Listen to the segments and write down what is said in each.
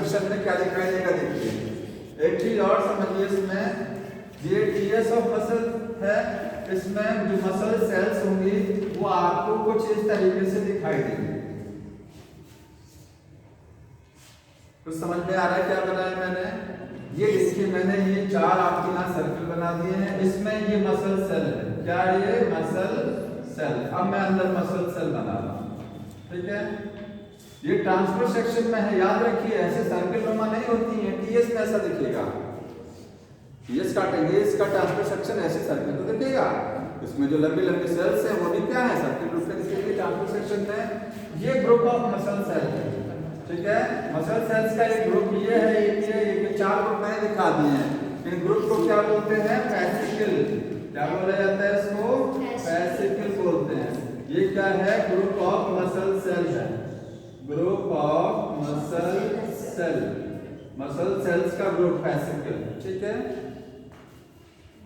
Section में क्या दिखाई देगा देखिए। एक चीज और समझिए, इसमें ये टीएस ऑफ मसल है, इसमें जो मसल सेल्स होंगी वो आपको कुछ इस तरीके से दिखाई देंगी। कुछ समझ में आ रहा है क्या बनाया मैंने? ये देखिए मैंने ये 4 आपके यहाँ सर्कल बना दिए हैं, इसमें ये मसल सेल है, क्या ये मसल सेल। अब मैं अंदर मसल सेल बना रहा हूँ, ठीक है। ये ट्रांसफर सेक्शन में है, याद रखिए ऐसे सर्कल नुमा नहीं होती है। टीएस में ऐसा दिखेगा, टीएस काटेंगे इसका ट्रांसफर सेक्शन ऐसे सर्कल तो दिखेगा, इसमें जो लंबी लंबी सेल्स है वो भी क्या है सर्कल रूप में दिखेगी ट्रांसफर सेक्शन में। ये ग्रुप ऑफ मसल सेल है, ठीक है। मसल सेल्स का एक ग्रुप ये है, ये 4 ग्रुप मैंने दिखा दिए हैं। इन ग्रुप को क्या बोलते हैं? फैसिकल। क्या बोला जाता है इसको? फैसिकल बोलते हैं। ये क्या है? ग्रुप ऑफ मसल सेल है, group of muscle cell, muscle cells का ग्रुप फैसिकल, ठीक है।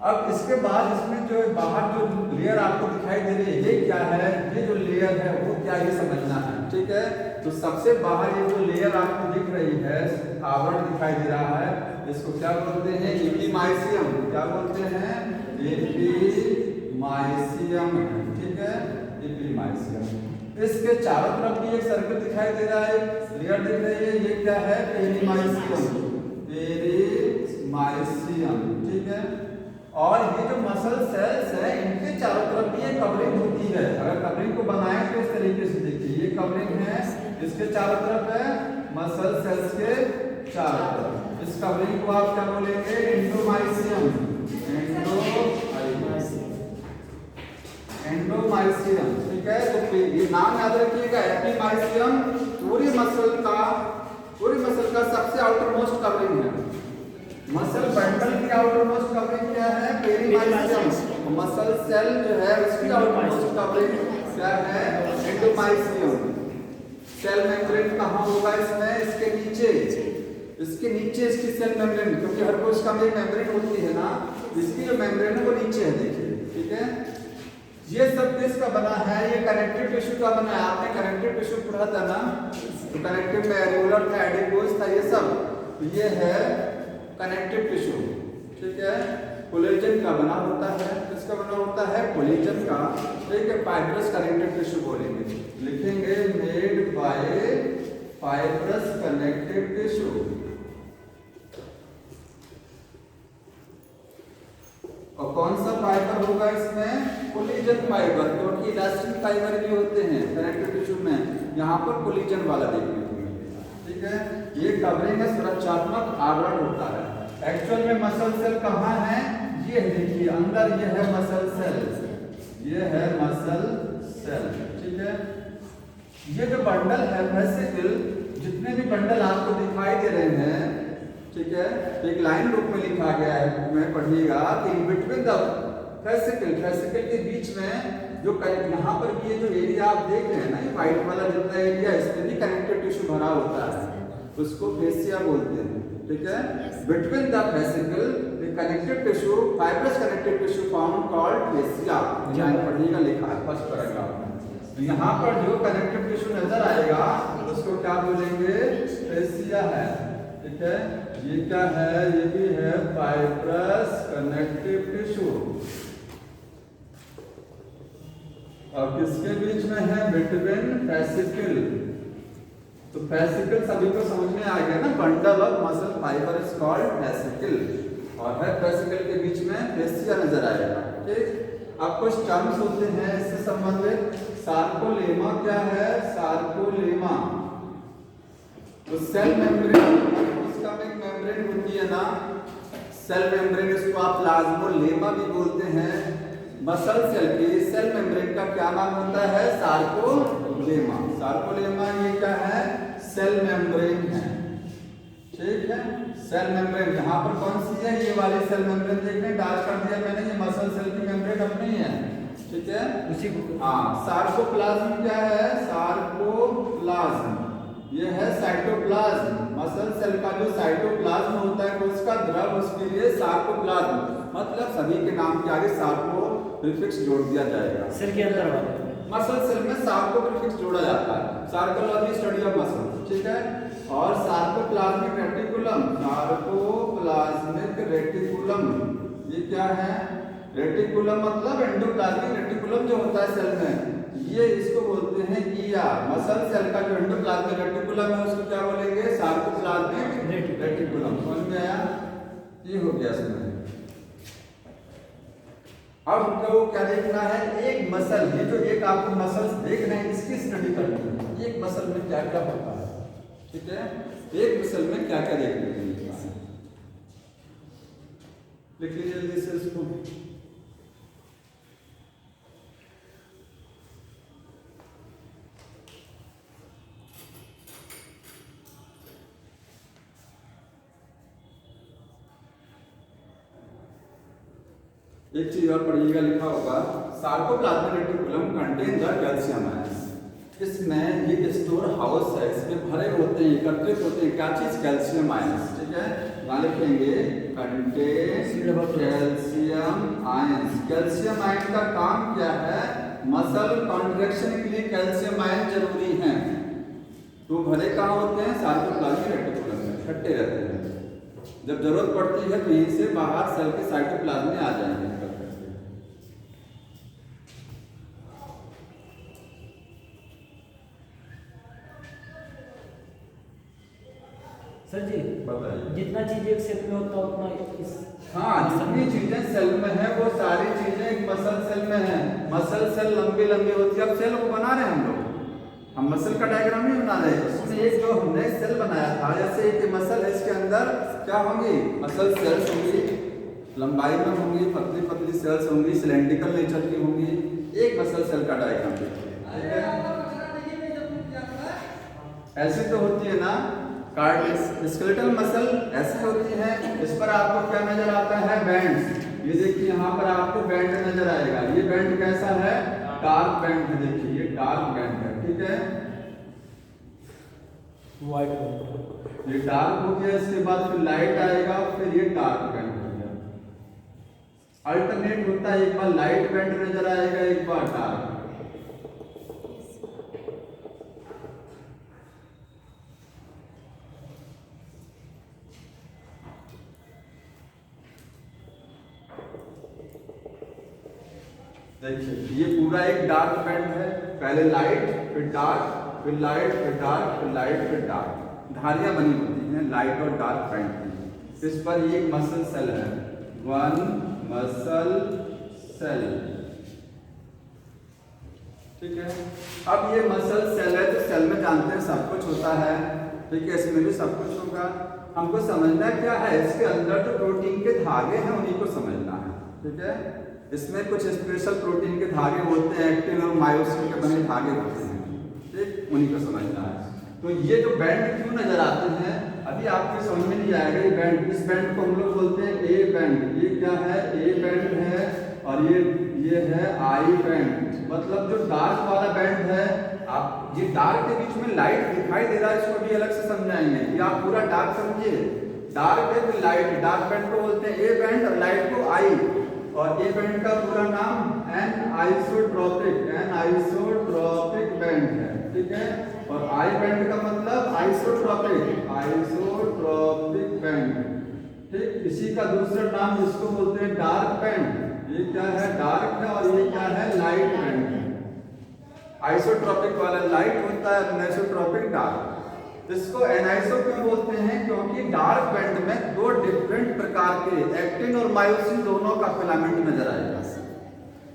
अब इसके बाद इसमें जो बाहर जो लेयर आपको दिखाई दे रही है ये क्या है? ये जो लेयर है वो क्या, ये समझना है, ठीक है। तो सबसे बाहर ये जो लेयर आपको दिख रही है, आवरण दिखाई दे रहा है, इसको क्या बोलते हैं? एपिमाइसियम। क्या बोलते हैं? एपिमाइसियम, ठीक है, एपिमाइसियम। इसके चारों तरफ भी एक सर्कल दिखाई दे रहा है, लेयर दिख रही है, ये क्या है? पेरीमाइसियम, पेरीमाइसियम, ठीक है। और ये जो मसल सेल्स है इनके चारों तरफ भी ये कवरिंग होती है। अगर कवरिंग को बनाएं तो इस तरीके से देखिए, ये कवरिंग है, इसके चारों तरफ है मसल सेल्स के चारों तरफ। इस कवरिंग को आप क्या बोलेंगे? एंडोमाइसियम, एंडोमाइसियम, ठीक है। तो ये नाम याद रखिएगा, एपिमाइसियम पूरी मसल का सबसे आउटर मोस्ट कवरिंग है। मसल बंडल की आउटर मोस्ट कवरिंग क्या है? पेरीमाइसियम। मसल सेल जो है उसकी आउटर मोस्ट कवरिंग क्या है? एंडोमाइसियम। सेल मेम्ब्रेन कहाँ होगा इसमें? इसके नीचे, इसके नीचे इसकी सेल मेम्ब्रेन, क्योंकि हर कोशिका में मेम्ब्रेन होती है ना, इसकी जो मेम्ब्रेन है वो नीचे है, देखिए, ठीक है। ये सब किसका बना है? ये कनेक्टिव टिश्यू का बना है। आपने कनेक्टिव टिश्यू पढ़ा था ना, तो कनेक्टिव में एरियोलर था, एडिपोज था, ये सब, तो ये है कनेक्टिव टिश्यू, ठीक है। कोलेजन का बना होता है, किसका बना होता है? कोलेजन का, ठीक है। फाइब्रस कनेक्टिव टिश्यू बोलेंगे, लिखेंगे made by fibrous connective tissue. और कौन सा फाइबर होगा इसमें? कोलेजन फाइबर, क्योंकि इलास्टिक फाइबर भी होते हैं कनेक्टिव टिश्यू में, यहाँ पर कोलेजन वाला देखने को मिलेगा, ठीक है। ये कवरिंग है, सुरक्षात्मक आवरण होता है। एक्चुअल में मसल सेल कहाँ है? ये देखिए अंदर, ये है मसल सेल, ये है मसल सेल, ठीक है। ये जो बंडल है वेसिकल, जितने भी बंडल आपको दिखाई दे रहे हैं, ठीक है, एक लाइन रूप में लिखा गया है, बुक में पढ़िएगा कि इन बिटवीन द फेसिकल के बीच में जो यहाँ पर भी ये जो एरिया आप देख रहे हैं ना, ये व्हाइट वाला जितना एरिया, इसमें भी कनेक्टिव टिश्यू भरा होता है, उसको फेसिया बोलते हैं, ठीक है। Between the fascicle the connective tissue, fibrous connective tissue found called fascia, ध्यान पढ़िएगा, लिखा है फर्स्ट पैराग्राफ में। यहाँ पर जो कनेक्टिव टिश्यू नजर आएगा उसको क्या बोलेंगे? फेसिया है, ठीक है। ये क्या है? ये भी है फाइब्रस कनेक्टिव टिश्यू, और किसके बीच में है? Between fascicle. तो फेसिकल सभी को समझ में आ गया ना, bundle of muscle fibre is called fascicle, और है फेसिकल के बीच में फेसिया नजर आएगा, ठीक। अब कुछ टर्म्स होते हैं इससे संबंधित। सार्कोलेमा क्या है? सार्कोलेमा तो सेल मेम्ब्रेन, उसका एक मेम्ब्रेन होती है ना, सेल मेम्ब्रेन, इसको आप प्लाज्मोलेमा भी बोलते हैं। मसल सेल के सेल मेम्ब्रेन का क्या नाम होता है? सार्कोलेमा। सार्कोलेमा ये क्या है? सेल मेम्ब्रेन है, ठीक है। सेल मेम्ब्रेन यहाँ पर कौन सी है? ये वाली सेल मेम्ब्रेन देखने डार्क कर दिया मैंने, ये मसल सेल की मेम्ब्रेन अपनी है, ठीक है, उसी को। हाँ, सार्कोप्लाज्म क्या है? सार्कोप्लाज्म ये है साइटोप्लाज्म। मसल सेल का जो साइटोप्लाज्म होता है उसका द्रव, उसके लिए सार्कोप्लाज्म, मतलब सभी के नाम के आगे सार्को प्रीफिक्स जोड़ दिया जाएगा। सेल के अंदर वाले मसल सेल में सार्को प्रीफिक्स जोड़ा जाता है, सार्कोलॉजी स्टडी ऑफ मसल, ठीक है। और सार्कोप्लाज्मिक रेटिकुलम, सार्कोप्लाज्मिक रेटिकुलम ये क्या है? रेटिकुलम मतलब एंडोप्लाज्मिक रेटिकुलम जो होता है सेल में, ये इसको बोलते हैं ईआर। मसल सेल का जो एंडोप्लाज्मिक रेटिकुलम है उसको क्या बोलेंगे? Sarcoplasmic reticulum. समझ में आया? ये हो गया इसमें। अब हमको क्या देखना है? एक मसल, ये जो एक आपको मसल्स देख रहे हैं इसकी स्टडी करनी है। एक मसल में क्या क्या होता है, ठीक है? एक मसल में क्या क्या देखने को मिलता है, लिख लीजिए जल्दी से इसको। एक चीज और पढ़िएगा, लिखा होगा sarcoplasmic reticulum contain the calcium ions. इसमें ये स्टोर हाउस है, इसमें भरे होते हैं, एकत्रित होते हैं क्या चीज? Calcium ions. ठीक है, यहाँ लिखेंगे contain calcium ions. Calcium ion का काम क्या है? मसल कॉन्ट्रैक्शन के लिए कैल्शियम आयन जरूरी है। तो भरे कहाँ होते हैं? सार्कोप्लाज्मिक रेटिकुलम में इकट्ठे रहते हैं। जब जरूरत पड़ती है तो यहीं से बाहर सेल के साइटोप्लाज्म में आ जाएंगे। सर जी बताइए। जितना चीज एक सेल में होता है उतना इस हाँ, जितनी चीजें सेल में है वो सारी चीजें एक मसल सेल में है। मसल सेल लंबी लंबी होती है। अब सेल को बना रहे हैं हम लोग, हम मसल का डायग्राम ही बना रहे हैं। उसमें एक जो हमने सेल बनाया था, जैसे एक मसल है, इसके अंदर क्या होंगी? मसल सेल्स होंगी, लंबाई में होंगी, पतली पतली सेल्स होंगी, सिलेंड्रिकल नेचर की होंगी। एक मसल सेल का डायग्राम देखिए, ऐसी तो होती है ना स्केलेटल मसल, ऐसी होती है। इस पर आपको क्या नजर आता है? बैंड्स। ये देखिए यहाँ पर आपको बैंड नजर आएगा। ये बैंड कैसा है? डार्क बैंड है। देखिए ये डार्क बैंड है, ठीक है, वाइट बैंड। ये डार्क हो गया, इसके बाद फिर लाइट आएगा, फिर ये डार्क बैंड हो गया। अल्टरनेट होता है, एक बार लाइट बैंड नजर आएगा, एक बार डार्क। देखिए ये पूरा एक डार्क बैंड है। पहले लाइट, फिर डार्क, फिर लाइट, फिर डार्क, फिर लाइट, फिर डार्क। धारियां बनी होती हैं लाइट और डार्क बैंड की। इस पर ये मसल सेल है, वन मसल सेल, ठीक है। अब ये मसल सेल है, तो सेल में जानते हैं सब कुछ होता है, ठीक है, इसमें भी सब कुछ होगा। हमको समझना क्या है? इसके अंदर जो प्रोटीन के धागे हैं उन्हीं को समझना है, ठीक है। इसमें कुछ स्पेशल प्रोटीन के धागे होते हैं, एक्टिन और मायोसिन के बने धागे होते हैं, ठीक, उन्हीं को समझना है। तो ये जो बैंड क्यों नजर आते हैं अभी आपको समझ में नहीं आएगा। ये बैंड, इस बैंड को हम लोग बोलते हैं ए बैंड। ये क्या है? ए बैंड है। और ये है आई बैंड। मतलब जो डार्क वाला बैंड है, आप ये डार्क के बीच में लाइट दिखाई दे रहा है, इसको भी अलग से समझाएंगे। ये आप पूरा डार्क समझिए, डार्क है फिर लाइट। डार्क बैंड को बोलते हैं ए बैंड और लाइट को आई। और ए बैंड का पूरा नाम एन आइसोट्रोपिक बैंड है, ठीक है। और आई बैंड का मतलब आइसोट्रोपिक बैंड, ठीक। इसी का दूसरा नाम जिसको बोलते हैं डार्क बैंड। ये क्या है? डार्क है। और ये क्या है? लाइट बैंड है। आइसोट्रोपिक वाला लाइट होता है, एनाइसोट्रोपिक डार्क। इसको एनाइसो क्यों बोलते हैं? क्योंकि डार्क बैंड में दो डिफरेंट प्रकार के एक्टिन और मायोसिन दोनों का फिलामेंट नजर आएगा।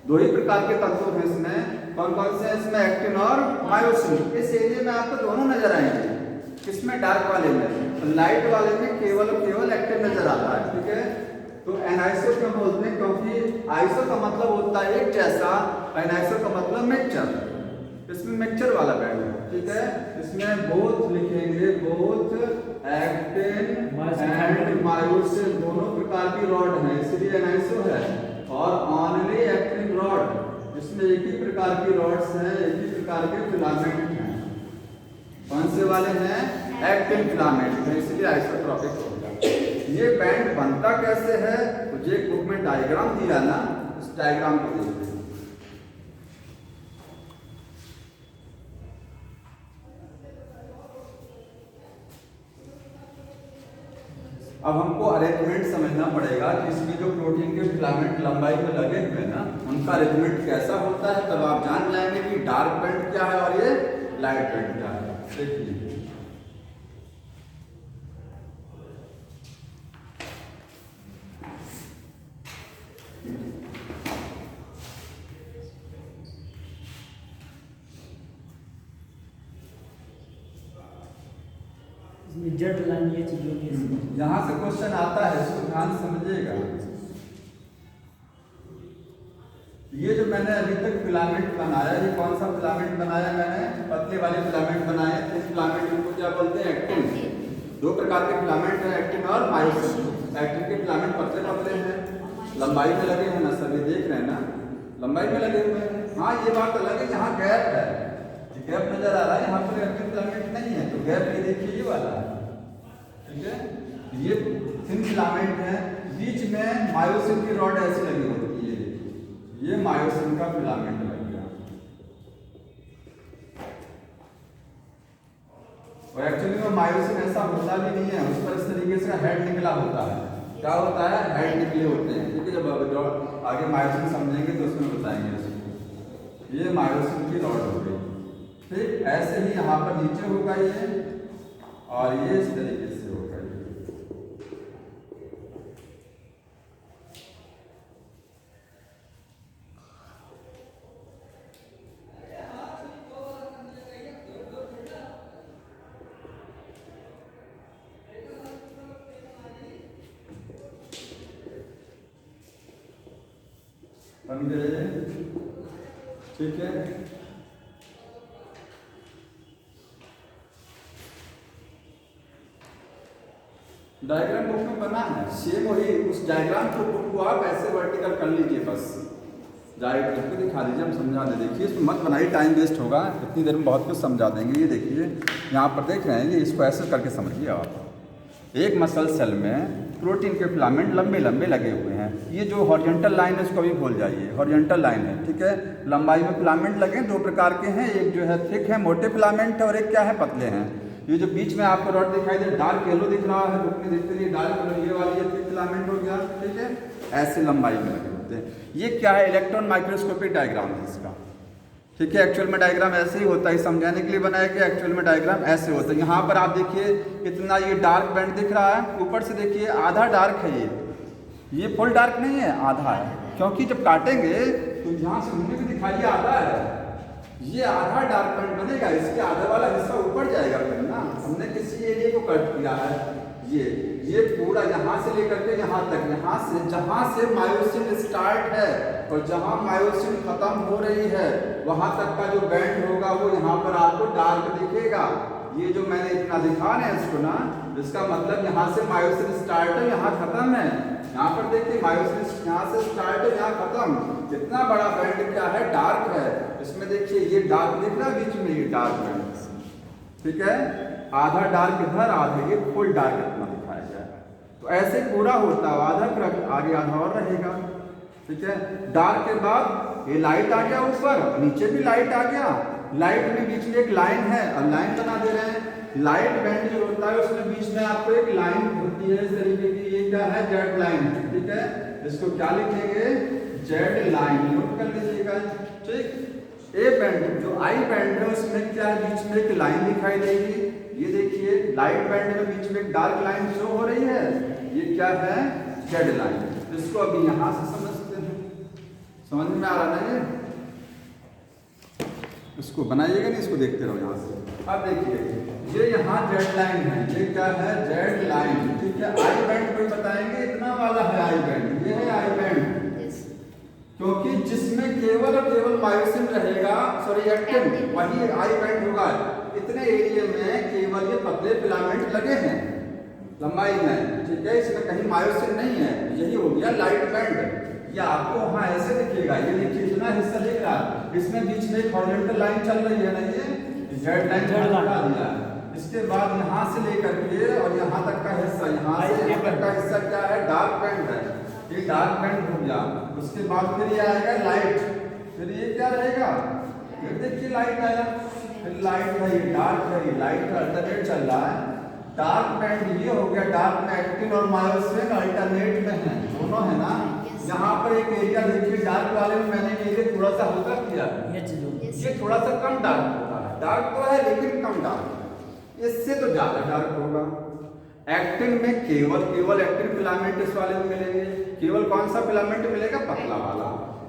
दो ही प्रकार के तत्व हैं इसमें। कौन कौन से? इसमें एक्टिन और मायोसिन। इस एरिया में आपको दोनों नजर आएंगे। किसमें? डार्क वाले में। लाइट वाले में केवल एक्टिन नजर आता है, ठीक है। तो एनाइसो क्यों बोलते हैं? क्योंकि आइसो का मतलब होता है एक जैसा, एनाइसो का मतलब मिक्सचर। इसमें मिक्सचर वाला बैंड है, ठीक है। इसमें बोथ लिखेंगे, बोथ एक्टिन एंड मायोसिन दोनों प्रकार की रॉड है, इसलिए एनाइसो है। और ओनली एक्टिन रॉड, इसमें एक ही प्रकार की रॉड्स हैं, एक ही प्रकार के फिलामेंट हैं। कौन से वाले हैं? एक्टिन फिलामेंट है, इसलिए आइसोट्रोपिक होगा। ये बैंड बनता कैसे है? तो ये बुक में डायग्राम दिया ना, उस डायग्राम को देखिए। अब हमको अरेंजमेंट समझना पड़ेगा कि इसमें जो प्रोटीन के फिलामेंट लंबाई में लगे हुए हैं ना, उनका अरेंजमेंट कैसा होता है, तब आप जान जाएंगे कि डार्क बैंड क्या है और ये लाइट बैंड क्या है। देखिए इसमें जेड लाइन ये चीज होगी इसमें। यहाँ से क्वेश्चन आता है, इसको ध्यान से समझिएगा। ये जो मैंने अभी तक फिलामेंट बनाया, ये कौन सा फिलामेंट बनाया मैंने, पतले वाले फिलामेंट बनाए। तो फिलामेंट इनको क्या बोलते हैं, एक्टिन। दो प्रकार के फिलामेंट हैं, एक्टिन और मायोसिन। एक्टिन के फिलामेंट पतले पतले हैं, लंबाई में लगे हैं ना, सभी देख रहे हैं ना, लंबाई में लगे हुए हैं। हाँ ये बात अलग है, यहाँ गैप है, गैप नजर आ रहा है, यहाँ पर एक्टिन फिलामेंट नहीं है, तो गैप ये देखिए ये वाला है, ठीक है। ये थिन फिलामेंट है, बीच में मायोसिन की रॉड ऐसी लगी होती है, ये मायोसिन का फिलामेंट लग गया। और एक्चुअली में मायोसिन ऐसा होता भी नहीं है, उस पर इस तरीके से हेड निकला होता है। क्या होता है, हेड निकले होते हैं, ठीक है। जब आगे मायोसिन समझेंगे तो उसमें बताएंगे इसको। ये मायोसिन की रॉड हो गई, ठीक। ऐसे ही यहाँ पर नीचे होगा ये, और ये इस तरीके से होगा ये। बन गए, ठीक है। डायग्राम बुक में बना है, सेम वही उस डायग्राम को बुक को आप ऐसे वर्टिकल कर लीजिए, बस डायरेक्ट करके दिखा दीजिए, हम समझा दे। देखिए इसमें मत बनाइए, टाइम वेस्ट होगा, इतनी देर में बहुत कुछ समझा देंगे। ये देखिए यहाँ पर देख रहे हैं, ये इसको ऐसे करके समझिए आप। एक मसल सेल में प्रोटीन के फिलामेंट लंबे लंबे लगे हुए हैं। ये जो हॉरिजॉन्टल लाइन है इसको भी भूल जाइए, हॉरिजॉन्टल लाइन है, ठीक है। लंबाई में फिलामेंट लगे दो प्रकार के हैं, एक जो है थिक है, मोटे फिलामेंट है, और एक क्या है, पतले हैं। ये जो बीच में आपको रॉड दिखाई दे, डार्क येलो दिख रहा है, बुक में देखते रहिए, डार्क येलो, ये वाली ये थिक फिलामेंट हो गया, ठीक है। ऐसे लंबाई में लगे होते हैं। ये क्या है, इलेक्ट्रॉन माइक्रोस्कोपिक डायग्राम है इसका, ठीक है। एक्चुअल में डायग्राम ऐसे ही होता है, समझाने के लिए बनाया गया। एक्चुअल में डायग्राम ऐसे होता है। यहाँ पर आप देखिए कितना ये डार्क बैंड दिख रहा है, ऊपर से देखिए आधा डार्क है, ये फुल डार्क नहीं है, आधा है, क्योंकि जब काटेंगे तो यहाँ से उन्हें भी दिखाइए आधा है, ये आधा डार्क बैंड बनेगा, इसके आधा वाला हिस्सा ऊपर जाएगा फिर ना। हमने किसी एरिया को कट किया है, ये पूरा यहाँ से लेकर के यहाँ तक, यहाँ से जहाँ से मायोसिन स्टार्ट है और जहाँ मायोसिन खत्म हो रही है, वहाँ तक का जो बैंड होगा वो यहाँ पर आपको डार्क दिखेगा। ये जो मैंने इतना दिखा रहे हैं इसको ना, इसका मतलब यहाँ से मायोसिन स्टार्ट है, यहाँ खत्म है। यहाँ पर देखिए मायोसिन यहाँ से स्टार्ट है, यहाँ खत्म। इतना बड़ा बैंड क्या है, डार्क है। इसमें देखिए ये डार्क दिख रहा है बीच में, ये डार्क बैंड, ठीक है। आधा डार्क इधर, आधा ये फुल डार्क इतना दिखाया गया है। तो ऐसे पूरा होता है, आधा फिर आगे आधा और रहेगा, ठीक है। डार्क के बाद ये लाइट आ गया ऊपर, नीचे भी लाइट आ गया, लाइट में बीच में एक लाइन है, और लाइन बना दे रहे हैं। लाइट बैंड जो होता है उसमें बीच में आपको एक लाइन होती है इस तरीके की, ये क्या है, जेड लाइन, ठीक है। इसको क्या लिखेंगे, जेड लाइन, नोट कर लीजिएगा, ठीक। ए बैंड जो आई बैंड है उसमें क्या है, बीच में एक लाइन दिखाई देगी, ये देखिए लाइट बैंड में बीच में एक डार्क लाइन शो हो रही है, ये क्या है, जेड लाइन। इसको अभी यहाँ से समझते हैं, समझ में आ रहा है ये, इसको बनाइएगा नहीं, इसको देखते रहो यहाँ से। अब देखिए ये यहाँ जेड लाइन है, ये क्या है, जेड लाइन, ठीक है। आई बैंड कोई बताएंगे, इतना वाला है आई बैंड, ये है आई बैंड, क्योंकि जिसमें केवल और केवल मायोसिन रहेगा, सॉरी एक्टिन, वही आई बैंड होगा। इतने एरिया में केवल ये पतले फिलामेंट लगे हैं लंबाई में, ठीक है। इसमें कहीं मायोसिन नहीं है, यही हो गया लाइट बैंड। ये आपको वहाँ ऐसे दिखेगा, ये देखिए इतना हिस्सा दिख रहा है, इसमें बीच में एक हॉरिजॉन्टल लाइन चल रही है ना, ये जेड लाइन दिखा दिया। इसके बाद यहाँ से लेकर के और यहाँ तक का हिस्सा, यहाँ से यहाँ तक का हिस्सा क्या है, डार्क बैंड है, ये डार्क बैंड हो गया। उसके बाद फिर ये आएगा लाइट, फिर ये क्या रहेगा, फिर देखिए लाइट आया, फिर लाइट है, ये डार्क है, ये लाइट का अल्टरनेट चल रहा है। डार्क बैंड ये हो गया, डार्क में एक्टिन और मायोसिन अल्टरनेट में है, दोनों है ना। यहाँ पर एक एरिया देखिए डार्क वाले में मैंने एरिया थोड़ा सा हल्का किया, ये थोड़ा सा कम डार्क होता है, डार्क तो है लेकिन कम डार्क, इससे तो ज्यादा डार्क होगा। एक्टिन में केवल एक्टिन फिलामेंट इस वाले में मिलेंगे, केवल कौन सा फिलामेंट मिलेगा, पतला वाला।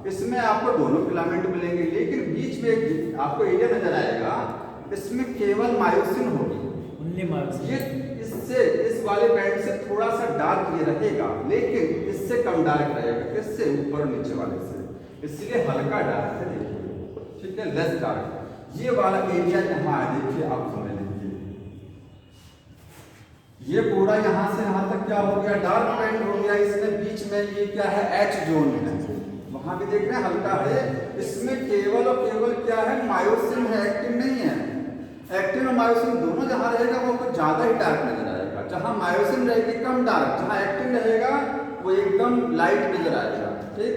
इसमें आपको दोनों फिलामेंट मिलेंगे, लेकिन बीच में आपको एरिया नजर आएगा, इसमें केवल मायोसिन होगी, ये इससे इस वाले बैंड से थोड़ा सा डार्क ये रहेगा, लेकिन इससे कम डार्क रहेगा, किससे, ऊपर नीचे वाले से, इसलिए हल्का डार्क है, देखिए ठीक है, लेस डार्क। ये वाला एरिया यहाँ है, देखिए आप समझ लीजिए, ये पूरा यहाँ से यहाँ तक क्या हो गया, डार्क बैंड हो गया। इसमें बीच में ये क्या है, एच जोन है, वहां भी देख रहे हैं हल्का है। इसमें केवल और केवल क्या है, मायोसिन है, एक्टिन नहीं है। एक्टिन और मायोसिन दोनों जहां रहेगा वो कुछ ज्यादा ही डार्क नजर आएगा, जहां मायोसिन रहेगी कम डार्क, जहां एक्टिन रहेगा वो एकदम लाइट नजर आएगा, ठीक।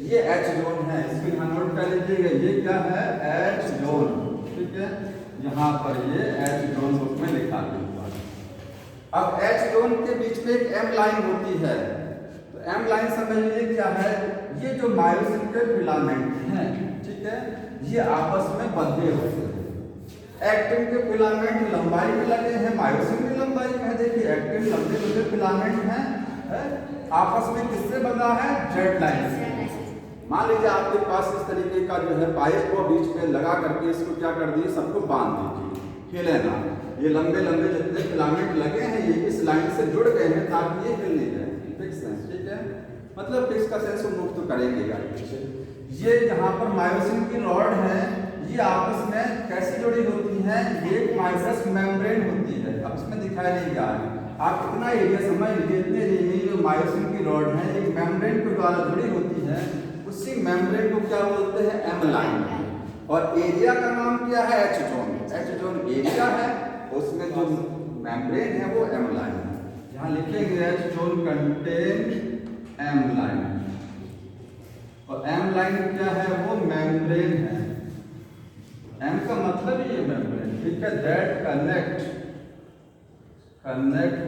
ये एच जोन है, इसको यहाँ नोट कर लीजिएगा, ये क्या है, एच जोन, ठीक है, यहाँ पर ये एच जोन बुक में लिखा दिया। अब एच जोन के बीच में एक एम लाइन होती है, तो एम लाइन समझ लीजिए क्या है, ये जो मायोसिन के फिलामेंट हैं, ठीक है, ये आपस में बंधे होते हैं। एक्टिन के फिलामेंट लंबाई में लगे हैं, मायोसिन की लंबाई में है, देखिए एक्टिन लंबे फिलामेंट हैं, आपस में किससे बंधा है, जेड लाइन से। मान लीजिए आपके पास इस तरीके का जो है पाइप को बीच में लगा करके इसको क्या कर दिए, सबको बांध दीजिए, हिले ना, ये लंबे जितने फिलामेंट लगे हैं ये इस लाइन से जुड़ गए हैं ताकि ये हिल नहीं जाए, फिक्स है, ठीक है, मतलब फिक्स का सेंस मुक्त तो करेंगे। ये यहाँ पर मायोसिन की रॉड है, ये आपस में कैसे जुड़ी होती है, एक मायोसिन मेम्ब्रेन होती है, अब इसमें दिखाया नहीं जा रहा, आप इतना एरिया समझ लीजिए, इतने एरिया में जो मायोसिन की रॉड है एक मेम्ब्रेन के द्वारा जुड़ी होती है, उसी मेम्ब्रेन को क्या बोलते हैं, एम लाइन, और एरिया का नाम क्या है, H zone. H zone area है, उसमें जो मेम्ब्रेन है वो एम लाइन है, यहाँ लिखेंगे H zone contain M line, और एम लाइन क्या है, वो मेम्ब्रेन है, एम का मतलब ही ये मेम्ब्रेन, ठीक है, दैट कनेक्ट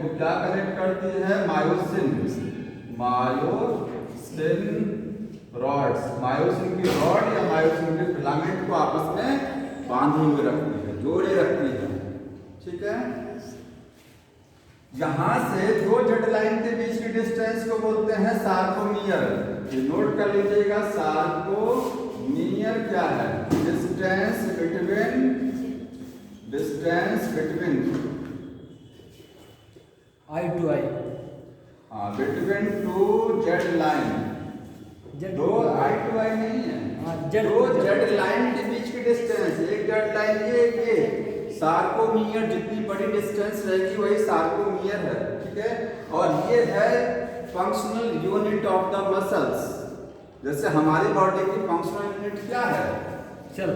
वो क्या कनेक्ट करती है, मायोसिन रॉड्स, मायोसिन की रॉड या मायोसिन के फिलामेंट को आपस में बांधे हुए रखती है, जोड़े रखती है, ठीक है। यहां से दो जेड लाइन के बीच की डिस्टेंस को बोलते हैं सार्कोमियर, ये नोट कर लीजिएगा, सार्कोमियर क्या है, distance between I to I, between two Z line, दो आई टू आई नहीं है, दो जेड लाइन के बीच की डिस्टेंस, एक जेड लाइन ये सार्कोमियर, जितनी बड़ी डिस्टेंस रहेगी वही सार्कोमियर है, ठीक है। और ये है functional unit of the muscles, जैसे हमारी बॉडी की फंक्शनल यूनिट क्या है, सेल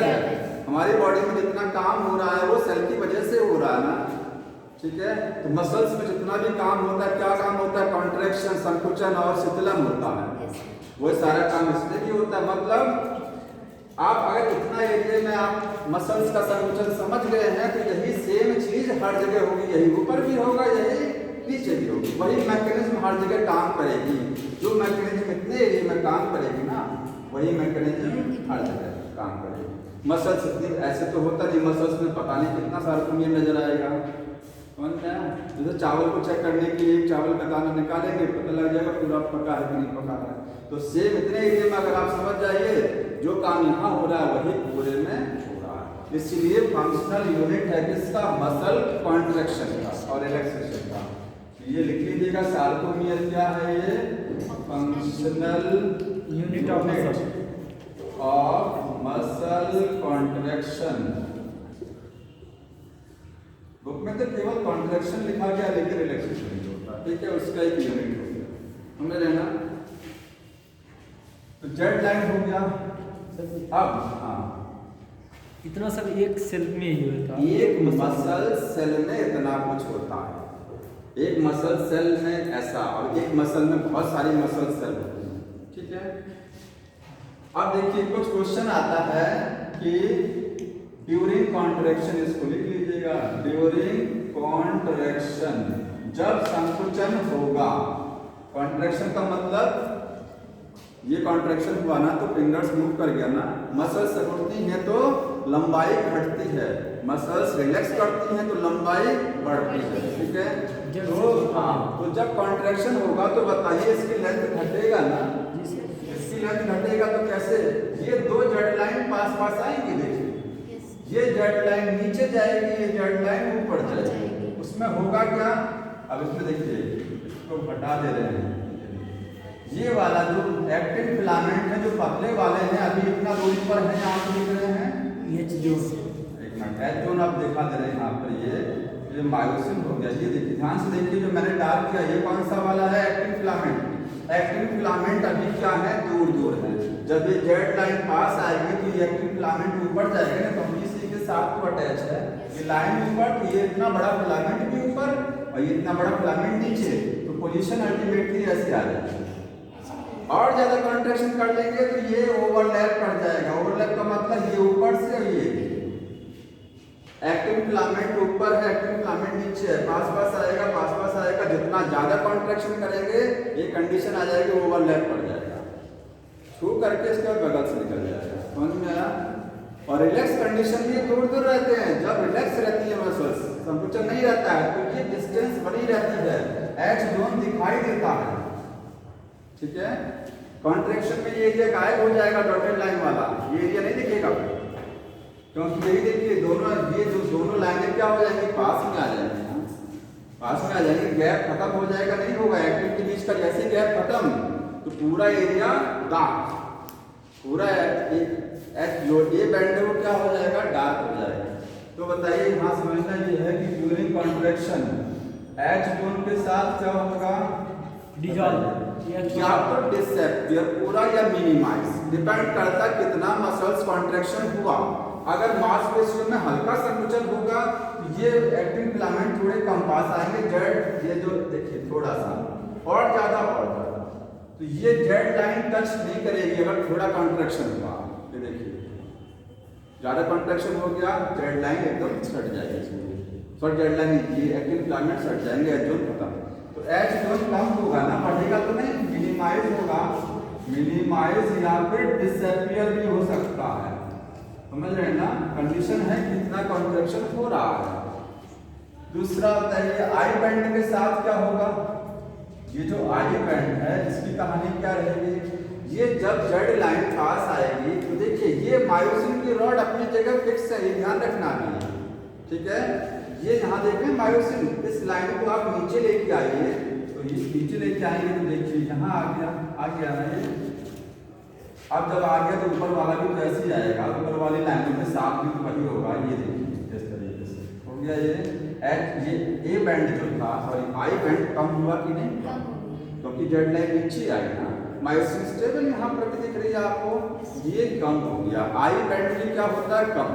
है, हमारी बॉडी में जितना काम हो रहा है वो सेल की वजह से हो रहा है ना, ठीक है। तो मसल्स में जितना भी काम होता है, क्या काम होता है, कॉन्ट्रैक्शन, संकुचन और शीतलन होता है, वो सारा काम इसलिए भी होता है। मतलब आप अगर इतना एरिया में आप मसल्स का संकुचन समझ गए हैं तो यही सेम चीज हर जगह होगी, यही ऊपर भी होगा, यही नीचे भी होगी, वही मैकेनिज्म हर जगह काम करेगी, जो मैकेनिज्म इतने एरिया में काम करेगी ना वही मैकेनिज्म हर जगह काम करेगी। मसल्स इतनी ऐसे तो होता नहीं, मसल्स में पता नहीं कितना सार्कोमियर नजर आएगा, समझ में आया। जैसे चावल को चेक करने के लिए चावल का दाना निकालेंगे, पता लग जाएगा पूरा पका है कि नहीं पका है, तो सेम इतने एरिया में अगर आप समझ जाइए जो काम यहाँ हो रहा है वही पूरे में हो रहा है, इसलिए फंक्शनल यूनिट है किसका, मसल कॉन्ट्रैक्शन का और रिलैक्सेशन का। ये लिख लीजिएगा, सार्कोमियर क्या है, ये functional unit of muscle contraction. Book में तो केवल कॉन्ट्रैक्शन लिखा गया लेकिन रिलैक्सेशन नहीं होता, ठीक है, उसका एक यूनिट हो गया, समझ रहे ना। तो जेड लाइन हो गया। अब हाँ, इतना सब एक सेल में ही होता है, एक मसल सेल में इतना कुछ होता है, एक मसल सेल में ऐसा, और एक मसल में बहुत सारी मसल सेल होती है, ठीक है। अब देखिए कुछ क्वेश्चन आता है कि ड्यूरिंग कॉन्ट्रैक्शन, इसको लिख लीजिएगा, ड्यूरिंग कॉन्ट्रैक्शन, जब संकुचन होगा, कॉन्ट्रैक्शन का मतलब ये कॉन्ट्रैक्शन हुआ ना तो फिंगर्स मूव कर गया ना, मसल्स सिकुड़ती हैं तो लंबाई घटती है, मसल्स रिलैक्स करती हैं तो लंबाई बढ़ती है, ठीक है। तो हाँ, तो जब कॉन्ट्रैक्शन होगा तो बताइए इसकी लेंथ घटेगा ना, इसकी लेंथ घटेगा तो कैसे, ये दो जेड लाइन पास पास आएंगी, देखिए ये जेड लाइन नीचे जाएगी, ये जेड लाइन ऊपर जाएगी, उसमें होगा क्या, अब इसमें देखिए इसको हटा दे रहे हैं, ये वाला जो एक्टिन फिलामेंट है जो पतले वाले हैं अभी इतना दूरी पर है, यहाँ पर दिख रहे हैं एच जोन, एक मिनट एच जोन आप दिखा दे रहे हैं यहाँ पर, ये मायोसिन हो गया, ये देखिए ध्यान से देखिए जो मैंने डार्क किया ये कौन सा वाला है, एक्टिन फिलामेंट। एक्टिन फिलामेंट अभी क्या है, दूर दूर है, जब ये जेड लाइन पास आएगी तो ये एक्टिन फिलामेंट ऊपर जाएगा ना, तो इसी के साथ तो अटैच है, ये लाइन ऊपर, तो ये इतना बड़ा फिलामेंट भी ऊपर और ये इतना बड़ा फिलामेंट नीचे, तो पोजीशन अल्टीमेटली ऐसे आ जाएगी। और ज्यादा कॉन्ट्रैक्शन कर लेंगे तो ये ओवरलैप कर जाएगा, ओवरलैप का मतलब ये ऊपर से और ये एक्टिन फिलामेंट ऊपर है, एक्टिन फिलामेंट नीचे है, पास पास आएगा, पास पास आएगा, जितना ज्यादा कॉन्ट्रैक्शन करेंगे ये कंडीशन आ जाएगी, ओवरलैप कर जाएगा, छू करके इसके बाद बगल से निकल जाएगा, समझ में आया। और रिलैक्स कंडीशन में दूर दूर रहते हैं, जब रिलैक्स रहती है मसल्स, संकुचन नहीं रहता है तो ये डिस्टेंस बनी रहती है, एच जोन दिखाई देता है, ठीक है। कॉन्ट्रैक्शन में ये एरिया गायब हो जाएगा, डॉटेड लाइन वाला ये एरिया नहीं दिखेगा, क्योंकि यही देखिए दोनों, ये जो दोनों लाइनें क्या हो जाएंगी, पास में आ जाएंगी, पास में आ जाएंगे, गैप खत्म हो जाएगा, नहीं होगा एक्टिन के बीच का, जैसे गैप खत्म तो पूरा एरिया डार्क, पूरा जो ये बैंड है वो क्या हो जाएगा, डार्क हो जाएगा। तो बताइए यहाँ समझना ये है कि ड्यूरिंग कॉन्ट्रैक्शन एच जोन के साथ क्या होगा, या तो डिसअपियर पूरा या मिनिमाइज, डिपेंड करता कितना मसल्स कॉन्ट्रैक्शन हुआ। अगर मांसपेशियों में हल्का संकुचन होगा तो ये एक्टिन फिलामेंट थोड़े कम पास आएंगे, जेड ये जो देखिए थोड़ा सा और ज्यादा और ज्यादा, तो ये जेड लाइन टच नहीं करेगी अगर थोड़ा कॉन्ट्रैक्शन हुआ, ये देखिए ज्यादा कॉन्ट्रैक्शन हो गया जेड लाइन एकदम सट जाएगी, सॉरी जेड लाइन ये एक्टिन फिलामेंट सट जाएंगे, एच जोन खत्म। तो एच जोन कम होगा ना, बढ़ेगा तो नहीं, मिनिमाइज होगा, मिनिमाइज या फिर डिसअपियर भी हो सकता है, समझ रहे हैं ना, कंडीशन है कितना कॉन्ट्रैक्शन हो रहा है। दूसरा बताइए आई बैंड के साथ क्या होगा, ये जो आई बैंड है इसकी कहानी क्या रहेगी, ये जब जेड लाइन पास आएगी तो देखिए ये मायोसिन की रॉड अपनी जगह फिक्स है, ये ध्यान रखना भी, ठीक है। ये यहाँ देखें मायोसिन, इस लाइन को आप नीचे लेके आइए, तो ये नीचे लेके आएंगे तो देखिए यहाँ आ गया ना ये, अब जब आ गया तो ऊपर वाला भी तो ऐसे ही आएगा, ऊपर वाली लाइनों में साफ भी तो वही होगा, ये देखिए इस तरीके से हो गया ये ए बैंड जो था, सॉरी आई बैंड कम हुआ कि नहीं, क्योंकि जेड लाइन नीचे आई ना, मायोसिन स्टेबल यहाँ पर भी दिख रही है आपको, ये कम हो गया, आई बैंड भी क्या होता है, कम,